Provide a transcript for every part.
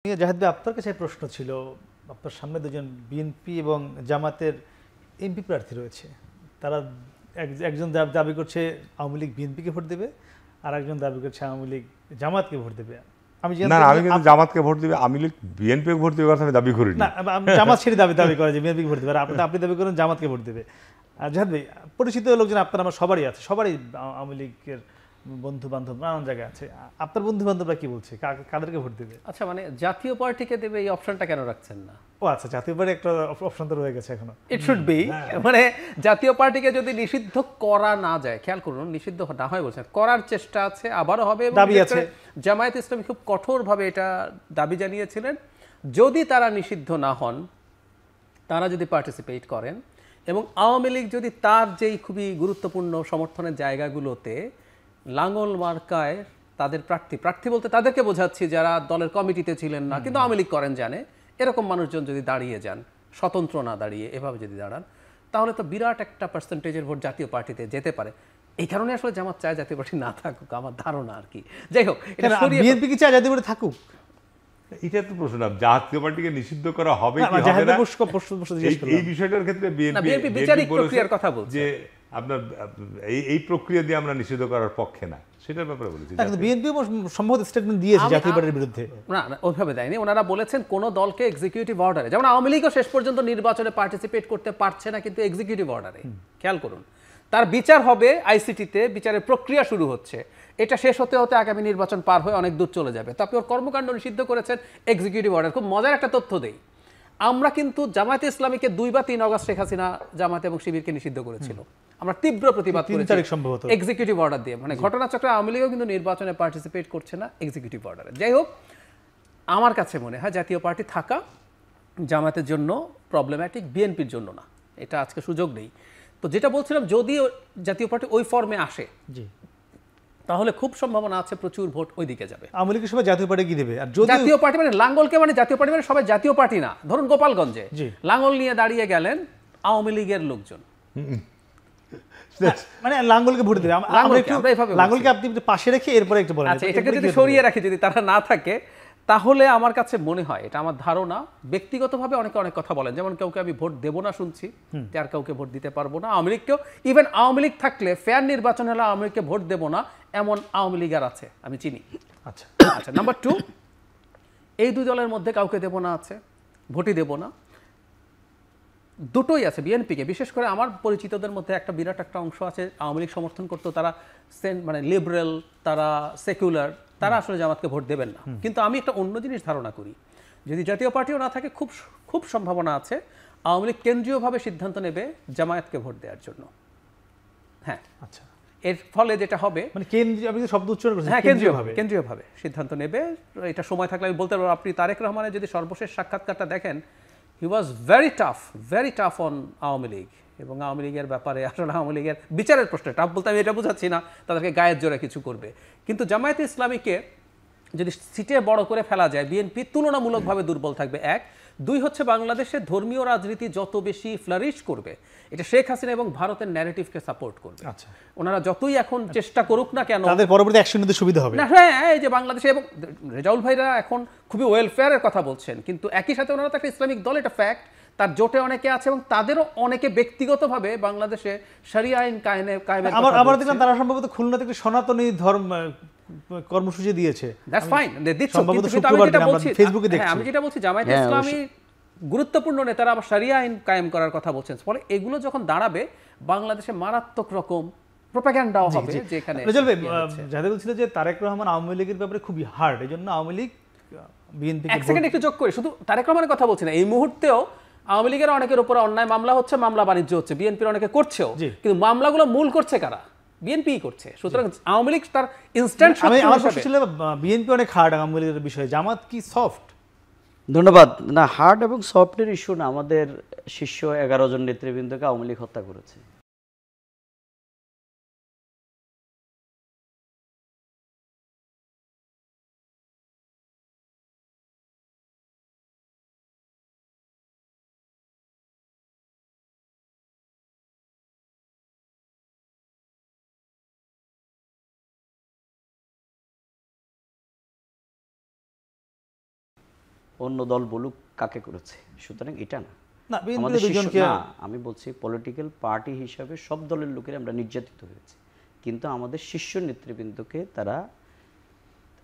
জাহিদ ভাই, আপনার কাছে প্রশ্ন ছিল, আপনার সামনে দুজন বিএনপি এবং জামাতের এমপি প্রার্থী রয়েছে, তারা একজন দাবি করছে আওয়ামী লীগ বিএনপিকে ভোট দেবে, আর একজন দাবি করছে আওয়ামী লীগ জামাতকে ভোট দেবে। আমি কিন্তু জামাতকে ভোট দেবে, আওয়ামী লীগ বিএনপি ভোট দেবে কথা আমি দাবি করি না, জামাত সেটি দাবি করে যে বিএনপিকে ভোট দেবে, আর আপনি দাবি করেন জামাতকে ভোট দেবে। আর জাহিদ ভাই, পরিচিত লোকজন আপনার আমার সবারই আছে, সবারই আওয়ামী লীগের বন্ধু বান্ধব নানান জায়গায় আছে, আপনার বন্ধু বান্ধবরা কি বলছে, কাদেরকে ভোট দেবে? আচ্ছা, মানে জাতীয় পার্টিকে দেবে এই অপশনটা কেন রাখছেন না? ও আচ্ছা, জাতীয় পার্টি একটা অপশন তো রয়ে গেছে এখনো। ইট শুড বি, মানে জাতীয় পার্টিকে যদি নিষিদ্ধ করা না যায়, খেয়াল করুন, নিষিদ্ধ না হয় বলছেন, করার চেষ্টা আছে, আবারও হবে, দাবি আছে। জামায়াত ইসলামী খুব কঠোরভাবে এটা দাবি জানিয়েছিলেন, যদি তারা নিষিদ্ধ না হন, তারা যদি পার্টিসিপেট করেন, এবং আওয়ামী লীগ যদি তার যেই খুবই গুরুত্বপূর্ণ সমর্থনের জায়গাগুলোতে লাঙ্গল মার্কায় তাদের প্রার্থী বলতে তাদেরকে বোঝাচ্ছি যারা দলের কমিটিতে ছিলেন না কিন্তু আওয়ামী লীগ করেন জানে, এরকম মানুষজন যদি দাঁড়িয়ে যান, স্বতন্ত্র না দাঁড়িয়ে এভাবে যদি দাঁড়ান, তাহলে তো বিরাট একটা পার্সেন্টেজের ভোট জাতীয় পার্টিতে যেতে পারে। এই কারণে আসলে জামাত চায় জাতীয় পার্টি না থাকুক, আমার ধারণা আর কি। যাই হোক, বিএনপি কি চায় জাতীয় পার্টি থাকুক? এটা তো প্রশ্ন, জাতীয় পার্টিকে নিষিদ্ধ করা হবে কি হবে না এই বিষয়টার ক্ষেত্রে বিএনপি বিচারিক প্রক্রিয়ার কথা বলছে যে আপনার এই প্রক্রিয়া দিয়ে আমরা নিষিদ্ধ করার পক্ষে না, সেটার ব্যাপারে বলেছি। কিন্তু বিএনপি সম্ভবত স্টেটমেন্ট দিয়েছে জাতীয় পার্টির বিরুদ্ধে। না, ওইভাবে দেয়নি, ওনারা বলেছেন কোন দলকে এক্সিকিউটিভ অর্ডারে, যেমন আওয়ামী লীগও শেষ পর্যন্ত নির্বাচনে পার্টিসিপেট করতে পারছে না কিন্তু এক্সিকিউটিভ অর্ডারে, খেয়াল করুন, তার বিচার হবে আইসিটিতে, বিচারের প্রক্রিয়া শুরু হচ্ছে, এটা শেষ হতে হতে আগামী নির্বাচন পার হয়ে অনেক দূর চলে যাবে, তো আপনি ওর কর্মকাণ্ড নিষিদ্ধ করেছেন এক্সিকিউটিভ অর্ডার। খুব মজার একটা তথ্য দেই, আমরা কিন্তু জামায়াতে ইসলামীকে 2 বা 3 অগস্ট শেখ হাসিনা জামায়াত এবং শিবিরকে নিষিদ্ধ করেছিল, আমরা তীব্র প্রতিবাদ করেছি এক্সিকিউটিভ অর্ডার দিয়ে, মানে ঘটনাচক্রে আওয়ামী লীগও কিন্তু নির্বাচনে পার্টিসিপেট করছে না এক্সিকিউটিভ অর্ডারে। যাই হোক, আমার কাছে মনে হয় জাতীয় পার্টি থাকা জামায়াতের জন্য প্রবলেম্যাটিক, বিএনপির জন্য না, এটা আজকে সুযোগ নেই। তো যেটা বলছিলাম, যদি জাতীয় পার্টি ওই ফর্মে আসে তাহলে খুব সম্ভাবনা আছে প্রচুর ভোট ওই দিকে যাবে। আওয়ামী লীগের সবাই জাতীয় পার্টি কি দেবে? আর জাতীয় পার্টি মানে লাঙ্গলকে, মানে জাতীয় পার্টি মানে সবাই জাতীয় পার্টি না, ধরুন গোপালগঞ্জে লাঙ্গল নিয়ে দাঁড়িয়ে গেলেন আওয়ামী লীগের লোকজন, মানে লাঙ্গলকে ভোট দেবে, লাঙ্গলকে আপনি পাশে রেখে এরপরে একটু বলেন। আচ্ছা, এটাকে যদি সরিয়ে রাখি, যদি তারা না থাকে, তাহলে আমার কাছে মনে হয়, এটা আমার ধারণা, ব্যক্তিগতভাবে অনেকে অনেক কথা বলেন, যেমন কাউকে আমি ভোট দেবো না শুনছি, আর কাউকে ভোট দিতে পারবো না, আওয়ামী লীগকেও, ইভেন আওয়ামী লীগ থাকলে ফেয়ার নির্বাচন হলে আওয়ামী লীগকে ভোট দেবো না এমন আওয়ামী লীগার আছে, আমি চিনি। আচ্ছা আচ্ছা, নাম্বার 2, এই 2 দলের মধ্যে কাউকে দেবো না আছে, ভোটই দেবো না, দুটোই আছে। বিএনপিকে বিশেষ করে আমার পরিচিতদের মধ্যে একটা বিরাট একটা অংশ আছে আওয়ামী লীগ সমর্থন করতো, তারা মানে লিবারেল, তারা সেকুলার, তারা আসলে জামাতকে ভোট দেবেন না। কিন্তু আমি একটা অন্য জিনিস ধারণা করি, যদি জাতীয় পার্টিও না থাকে, খুব খুব সম্ভাবনা আছে আওয়ামী লীগ কেন্দ্রীয়ভাবে সিদ্ধান্ত নেবে জামায়াতকে ভোট দেওয়ার জন্য। হ্যাঁ, আচ্ছা, এর ফলে যেটা হবে, মানে শব্দ উচ্চারণ করছেন, হ্যাঁ, কেন্দ্রীয়ভাবে সিদ্ধান্ত নেবে। এটা সময় থাকলে আমি বলতে পারবো, আপনি তারেক রহমানের যদি সর্বশেষ সাক্ষাৎকারটা দেখেন, he was very tough on Awami League, এবং আওয়ামী লীগের ব্যাপারে আসলে আওয়ামী লীগের বিচারের প্রশ্নে টাফ বলতে আমি এটা বোঝাচ্ছি না তাদেরকে গায়ের জোরে কিছু করবে, কিন্তু জামায়াতে ইসলামীকে যদি সিটে বড় করে ফেলা যায়, বিএনপি তুলনামূলকভাবে দুর্বল থাকবে, 1। 2 হচ্ছে বাংলাদেশের ধর্মীয় রাজনীতি যত বেশি ফ্লারিশ করবে, এটা শেখ হাসিনা এবং ভারতের ন্যারেটিভকে সাপোর্ট করবে। আচ্ছা, ওনারা যতই এখন চেষ্টা করুক না কেন, তাদের পরবর্তী অ্যাকশন নিতে সুবিধা হবে না। হ্যাঁ, এই যে বাংলাদেশে, এবং রেজাউল ভাইরা এখন খুবই ওয়েলফেয়ারের কথা বলছেন, কিন্তু একই সাথে ওনারা তো একটা ইসলামিক দল, এটা ফ্যাক্ট, তার জোটে অনেকে আছে এবং তাদেরও অনেকে ব্যক্তিগতভাবে বাংলাদেশে শরিয়া আইন কায়েমের কথা বলছে। আমার দেখলাম তারা সম্ভবত খুলনাতে একটি সনাতনী ধর্ম কর্মসূচি দিয়েছে। দ্যাটস ফাইন, আমি যেটা বলছি, জামায়াতে ইসলামী গুরুত্বপূর্ণ নেতারা আবার শরিয়া আইন কায়েম করার কথা বলছেন, ফলে এগুলো যখন দাঁড়াবে, বাংলাদেশে মারাত্মক রকম প্রোপাগান্ডাও হবে। যেখানে যাদের বলছিল যে তারেক রহমান আওয়ামী লীগের ব্যাপারে খুবই হার্ড, এই জন্য আওয়ামী লীগ বিএনপি, এক সেকেন্ড একটু যোগ করি, শুধু তারেক রহমানের কথা বলছি না, এই মুহূর্তেও আওয়ামী লীগের অনেকের উপরে অন্যায় মামলা হচ্ছে, মামলা বাণিজ্য হচ্ছে, বিএনপির অনেকে করছেও, কিন্তু মামলাগুলো মূল করছে কারা? বিএনপি করছে। সুতরাং আওয়ামী লীগ তার ইনস্ট্যান্ট, আমার প্রশ্ন ছিল বিএনপি অনেক হার্ড আওয়ামী লীগের বিষয়ে, জামাত কি সফট? ধন্যবাদ। না, হার্ড এবং সফটের ইস্যু না, আমাদের শীর্ষ 11 জন নেতৃবৃন্দকে আওয়ামী লীগ হত্যা করেছে। অন্য দল বলুক কাকে করেছে, সুতরাং এটা না। না, বিএনপির আমাদের দুজনকে- না, আমি বলছি পলিটিক্যাল পার্টি হিসাবে সব দলের লোকেরা আমরা নির্যাতিত হয়েছি, কিন্তু আমাদের শীর্ষ নেতৃবৃন্দকে তারা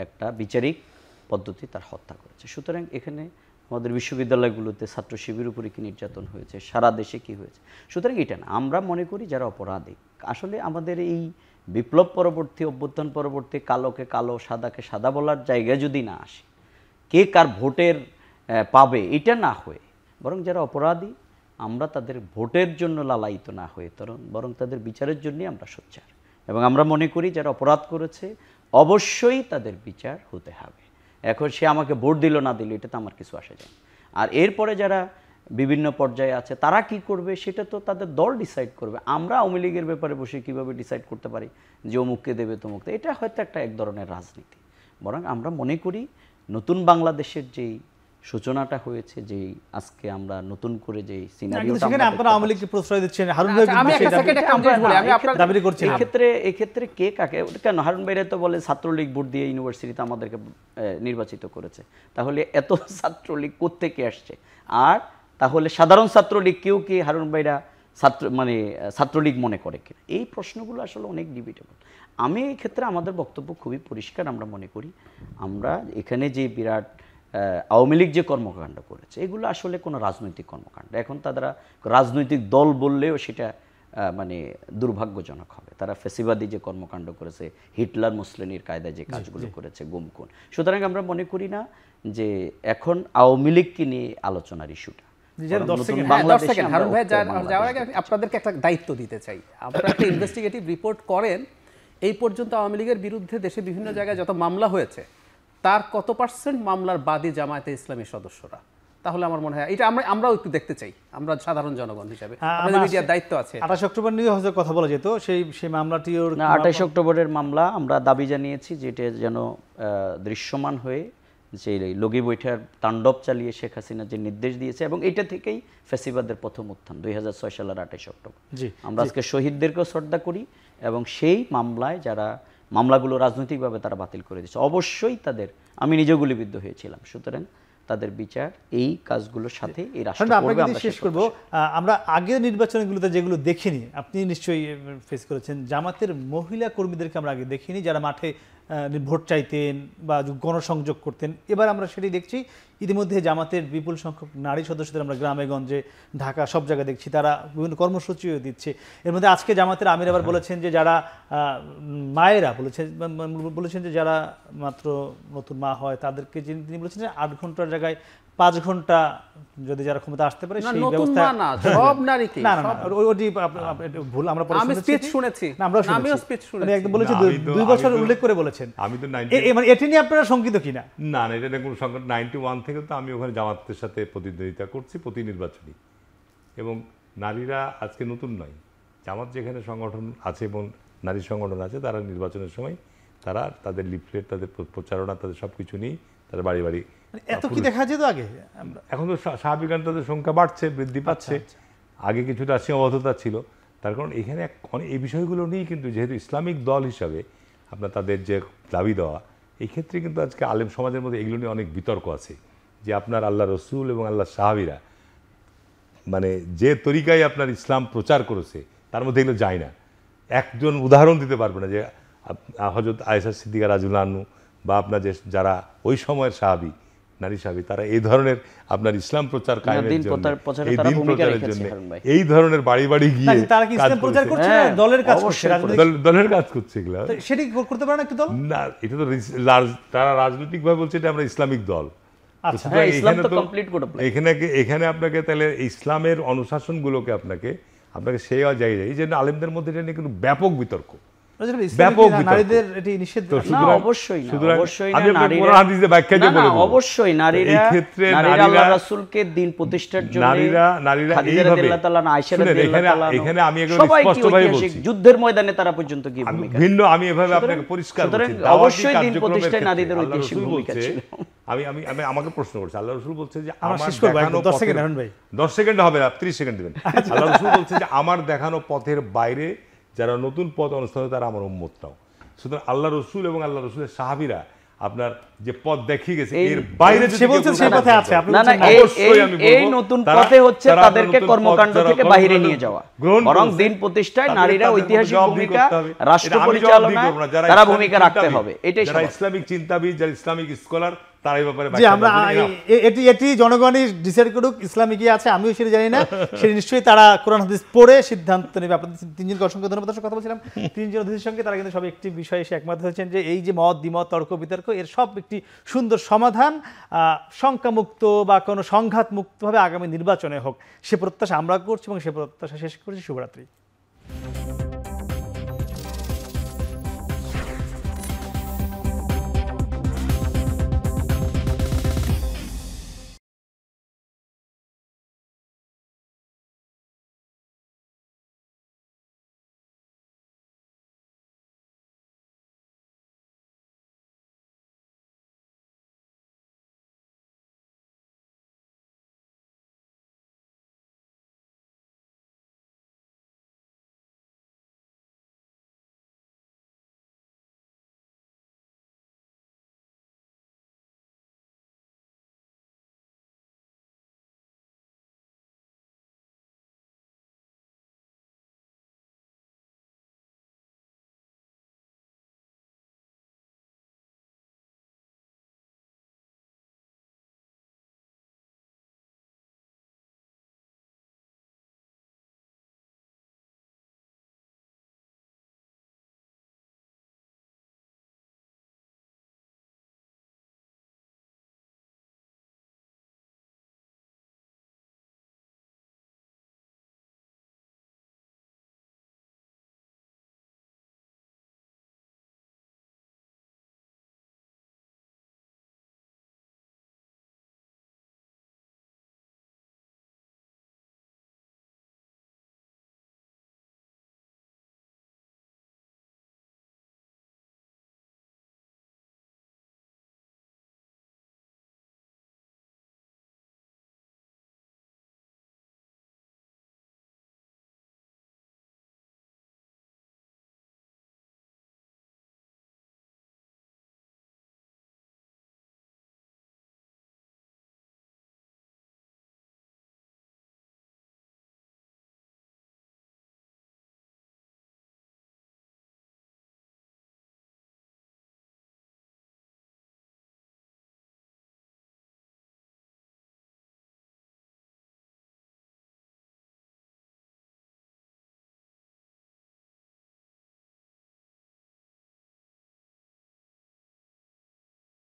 একটা বিচারিক পদ্ধতি তার হত্যা করেছে। সুতরাং এখানে আমাদের বিশ্ববিদ্যালয়গুলোতে ছাত্র শিবির উপরে কি নির্যাতন হয়েছে, সারা দেশে কি হয়েছে, সুতরাং এটা না। আমরা মনে করি যারা অপরাধী, আসলে আমাদের এই বিপ্লব পরবর্তী, অভ্যুত্থান পরবর্তী কালোকে কালো, সাদাকে সাদা বলার জায়গায় যদি না আসে, কে কার ভোটের পাবে এটা না হয়ে, বরং যারা অপরাধী আমরা তাদের ভোটের জন্য লালায়িত না হয়ে বরং তাদের বিচারের জন্যই আমরা সোচ্চার। এবং আমরা মনে করি যারা অপরাধ করেছে অবশ্যই তাদের বিচার হতে হবে। এখন সে আমাকে ভোট দিল না দিল এটা তো আমার কিছু আসে যায় না। আর এরপরে যারা বিভিন্ন পর্যায়ে আছে তারা কি করবে সেটা তো তাদের দল ডিসাইড করবে। আমরা আওয়ামী লীগের ব্যাপারে বসে কিভাবে ডিসাইড করতে পারি যে অমুককে দেবে তমুককে, এটা হয়তো একটা এক ধরনের রাজনীতি। বরং আমরা মনে করি নতুন বাংলাদেশের যেই সূচনাটা হয়েছে, যেই আজকে আমরা নতুন করে যেই সিনারিওটা সেখানে আপনারা আওয়ামী লীগকে প্রশ্রয় দিচ্ছেন, হারুন ভাই আমি একটা সেকেন্ড একটা জিনিস বলি, আমি আপনার দাবি করছি এই ক্ষেত্রে কে কাকে কেন, হারুন ভাইরা তো বলে ছাত্রলীগ ভোট দিয়ে ইউনিভার্সিটিতে আমাদেরকে নির্বাচিত করেছে, তাহলে এত ছাত্রলীগ কোত্থেকে আসছে? আর তাহলে সাধারণ ছাত্রলীগ কেউ কি হারুন ভাইরা ছাত্রলীগ মনে করে কিনা, এই প্রশ্নগুলো আসলে অনেক ডিবেটেবল। আমি এই ক্ষেত্রে আমাদের বক্তব্য খুবই পরিষ্কার। আমরা মনে করি আমরা এখানে যে বিরাট আওয়ামী লীগ যে কর্মকাণ্ড করেছে এগুলো আসলে কোনো রাজনৈতিক কর্মকাণ্ড। এখন তারা রাজনৈতিক দল বললেও সেটা দুর্ভাগ্যজনক হবে। তারা ফ্যাসিবাদী যে কর্মকাণ্ড করেছে, হিটলার মুসলিনের কায়দায় যে কাজগুলো করেছে, গুমখুন। সুতরাং আমরা মনে করি না যে এখন আওয়ামী লীগকে নিয়ে আলোচনার ইস্যুটা। হারুন ভাই যাওয়ার আগে আপনাদেরকে একটা দায়িত্ব দিতে চাই। আপনারা একটা ইনভেস্টিগেটিভ রিপোর্ট করেন, এই পর্যন্ত আওয়ামী লীগের বিরুদ্ধে দেশে বিভিন্ন জায়গায় যত মামলা হয়েছে তার কত পার্সেন্ট মামলার বাদী জামায়াতে ইসলামীর সদস্যরা? তাহলে আমার মনে হয় এটা আমরাও একটু দেখতে চাই, আমরা সাধারণ জনগণ হিসেবে। আমাদের মিডিয়ার দায়িত্ব আছে। 28 অক্টোবর নিয়ে হয়তো কথা বলা যেত, সেই মামলাটিও না, 28 অক্টোবরের মামলা আমরা দাবি জানিয়েছি যে এটা যেন দৃশ্যমান হয়ে যে লগি বৈঠার তাণ্ডব চালিয়ে শেখ হাসিনা যে নির্দেশ দিয়েছে, এবং এটা থেকেই ফ্যাসিবাদের প্রথম উত্থান 2006 সালের 28 অক্টোবর। আমরা আজকে শহীদদেরকেও শ্রদ্ধা করি, এবং সেই মামলায় যারা মামলাগুলো রাজনৈতিকভাবে তারা বাতিল করে দিচ্ছে, অবশ্যই তাদের, আমি নিজেও গুলিবিদ্ধ হয়েছিলাম, সুতরাং তাদের বিচার এই কাজগুলোর সাথে এই রাষ্ট্র করবে। আমরা শেষ করব, আমরা আগের নির্বাচনগুলোতে যেগুলো দেখিনি, আপনি নিশ্চয়ই ফেস করেছেন, জামাতের মহিলা কর্মীদেরকে আমরা আগে দেখিনি যারা মাঠে ভোট চাইতেন বা গণসংযোগ করতেন। এবার আমরা সেটি দেখছি, ইতিমধ্যে জামাতের বিপুল সংখ্যক নারী সদস্যদের আমরা গ্রামে গঞ্জে ঢাকা সব জায়গায় দেখছি, তারা বিভিন্ন কর্মসূচিও দিচ্ছে। এর মধ্যে আজকে জামাতের আমির আবার বলেছেন যে যারা মায়েরা বলেছেন যে যারা মাত্র নতুন মা হয় তাদেরকে, তিনি বলেছেন যে 8 ঘন্টার জায়গায় 5 ঘন্টা যদি যারা ক্ষমতা আসতে পারে সেই ব্যবস্থা। সব নারীকে না না ওটি ভুল, আমরা আমি স্পিচ শুনেছি, আমিও স্পিচ শুনেছি, একদম বলেছি 2 বছর উল্লেখ করে বলেছেন। আমি তো মানে এটি নিয়ে আপনারা শঙ্কিত কিনা? না না, এটা কোনো সংকট। 91 থেকে তো আমি ওখানে জামাতের সাথে প্রতিদ্বন্দ্বিতা করছি প্রতি নির্বাচনী, এবং নারীরা আজকে নতুন নয়। জামাত যেখানে সংগঠন আছে এবং নারী সংগঠন আছে, তারা নির্বাচনের সময় তারা তাদের লিফলেট, তাদের প্রচারণা, তাদের সব কিছু নিয়ে তারা বাড়ি বাড়ি। এত কি দেখা যেত আগে? এখন তো স্বাভাবিক তাদের সংখ্যা বাড়ছে, বৃদ্ধি পাচ্ছে। আগে কিছুটা সীমাবদ্ধতা ছিল, তার কারণ এখানে এই বিষয়গুলো নিয়েই কিন্তু যেহেতু ইসলামিক দল হিসাবে আপনার তাদের যে দাবি দেওয়া, এই ক্ষেত্রে কিন্তু আজকে আলেম সমাজের মধ্যে এগুলো নিয়ে অনেক বিতর্ক আছে যে আপনার আল্লাহ রসুল এবং আল্লাহ সাহাবীরা মানে যে তরিকায় আপনার ইসলাম প্রচার করেছে তার মধ্যে এগুলো যায় না। একজন উদাহরণ দিতে পারবে না যে হযরত আয়েশা সিদ্দিকা রাদিয়াল্লাহু আনহা বা আপনার যে যারা ওই সময়ের সাহাবী, নারী সাহাবী, তারা এই ধরনের আপনার ইসলাম প্রচার কায়েমের জন্য, এই দিন প্রচারের জন্য এই ধরনের বাড়ি বাড়ি গিয়ে তারা কি ইসলাম প্রচার করছে না, দলের কাজ করছে, দলের কাজ করছে। এগুলো সেটি করতে পারে না একটু দল? না, এটা তো তারা রাজনৈতিকভাবে বলছে এটা আমরা ইসলামিক দল। এখানে আপনাকে তাহলে ইসলামের অনুশাসনগুলোকে আপনাকে সেই জায়গায়, এই জন্য আলেমদের মধ্যে এটা নিয়ে কিন্তু ব্যাপক বিতর্ক, ব্যাপক নারীদের এটি নিষেধ। অবশ্যই নারীরা আল্লাহ রাসূলকে দ্বীন প্রতিষ্ঠার জন্য এখানে আমি স্পষ্টভাবে বলছি যুদ্ধের ময়দানে তারা পর্যন্ত গিয়ে ভূমিকা ভিন্ন। আমি এভাবে আপনাকে পরিষ্কার বলছি, অবশ্যই দ্বীন প্রতিষ্ঠায় নারীদের ঐতিহাসিক ভূমিকা ছিল। আমি আমাকে প্রশ্ন করছি, আল্লাহ রাসূল বলছে যে আমার 10 সেকেন্ড হবে না, 30 সেকেন্ড দিবেন। আল্লাহ রাসূল বলছে যে আমার দেখানো পথের বাইরে যারা নতুন পথ অনুসরণ তারা আমার উম্মত নাও। সুতরাং আল্লাহ রসুল এবং আল্লাহ রসুলের সাহাবীরা আপনার যে পথ দেখিয়ে গেছে এর বাইরে যদি সে কেউ বলছেন কোনো সেই কাজ পথে করে, আছে, আপনি না না বলছেন না। অবশ্যই আমি বলবো, এই নতুন তারা- পথে হচ্ছে তারা তাদেরকে নতুন পথ কর্মকাণ্ড যারা থেকে কর্মকাণ্ড বাইরে নিয়ে যাওয়া, গ্রহণ বরং করেছে, দিন প্রতিষ্ঠায় তাদের নারীরা তাদের ঐতিহাসিক জবাবদিহি ভূমিকা করতে হবে। রাষ্ট্র এটা আমি জবাবদিহি পরিচালনায় করব না, যারা তারা ইসলামিক ভূমিকা রাখতে চিন্তাবিদ, হবে, এটাই যারা স্বাভাবিক। ইসলামিক চিন্তাবিদ, যারা ইসলামিক স্কলার, তারা এই ব্যাপারে জি ব্যাখ্যা আমরা দেবেন। enough। এটি জনগণই ডিসাইড করুক ইসলামে কি আছে, আমিও সেটা জানি না, সেটা নিশ্চয়ই তারা কোরআন হাদিস পড়ে সিদ্ধান্ত নেবে। আপনাদের তিনজনকে অসংখ্য ধন্যবাদ। দর্শক, কথা বলছিলাম তিনজন অতিথির সঙ্গে, তারা কিন্তু সব একটি বিষয়ে এসে একমত হয়েছেন যে এই যে মত দ্বিমত তর্ক বিতর্ক এর সব একটি সুন্দর সমাধান শঙ্কামুক্ত বা কোনো সংঘাত মুক্তভাবে আগামী নির্বাচনে হোক, সে প্রত্যাশা আমরা করছি এবং সে প্রত্যাশা শেষ করছি। শুভরাত্রি।